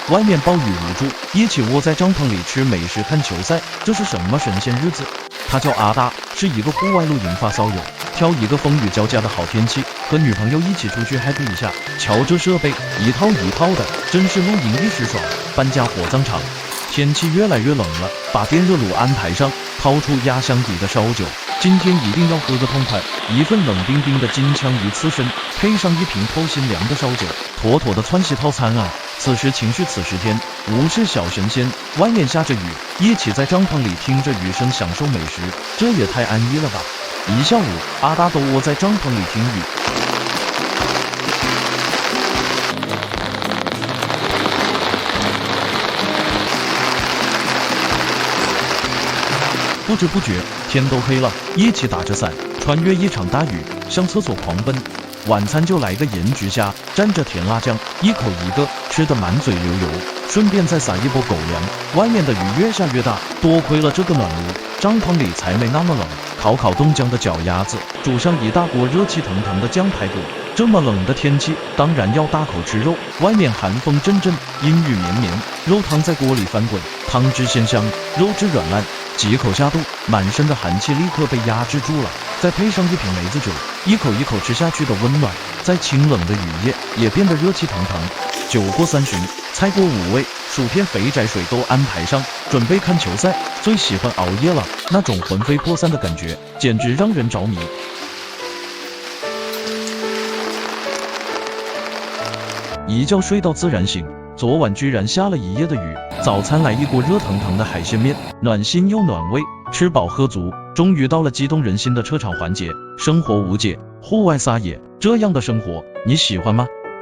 外面暴雨如注，一起窝在帐篷里吃美食看球赛，这是什么神仙日子？他叫阿达，是一个户外露营发烧友，挑一个风雨交加的好天气，和女朋友一起出去 happy 一下。瞧这设备，一套一套的，真是露营一时爽，搬家火葬场。天气越来越冷了，把电热炉安排上，掏出压箱底的烧酒，今天一定要喝个痛快。一份冷冰冰的金枪鱼刺身，配上一瓶透心凉的烧酒，妥妥的川西套餐啊！此时情绪此时天，无视小神仙，外面下着雨，一起在帐篷里听着雨声享受美食，这也太安逸了吧！一下午，阿达都窝在帐篷里听雨。不知不觉，天都黑了，一起打着伞，穿越一场大雨，向厕所狂奔。晚餐就来个盐焗虾，蘸着甜辣酱，一口一个，吃得满嘴流油，顺便再撒一波狗粮。外面的雨越下越大，多亏了这个暖炉，帐篷里才没那么冷。烤冻僵的脚丫子，煮上一大锅热气腾腾的酱排骨。这么冷的天气，当然要大口吃肉。外面寒风阵阵，阴雨绵绵，肉汤在锅里翻滚，汤汁鲜香，肉质软烂。几口下肚，满身的寒气立刻被压制住了，再配上一瓶梅子酒，一口一口吃下去的温暖，在清冷的雨夜也变得热气腾腾。酒过30，菜过5味，薯片肥宅水都安排上，准备看球赛。最喜欢熬夜了，那种魂飞魄散的感觉，简直让人着迷。一觉睡到自然醒，昨晚居然下了一夜的雨。早餐来一锅热腾腾的海鲜面，暖心又暖胃。吃饱喝足，终于到了激动人心的撤场环节。生活无解，户外撒野，这样的生活你喜欢吗？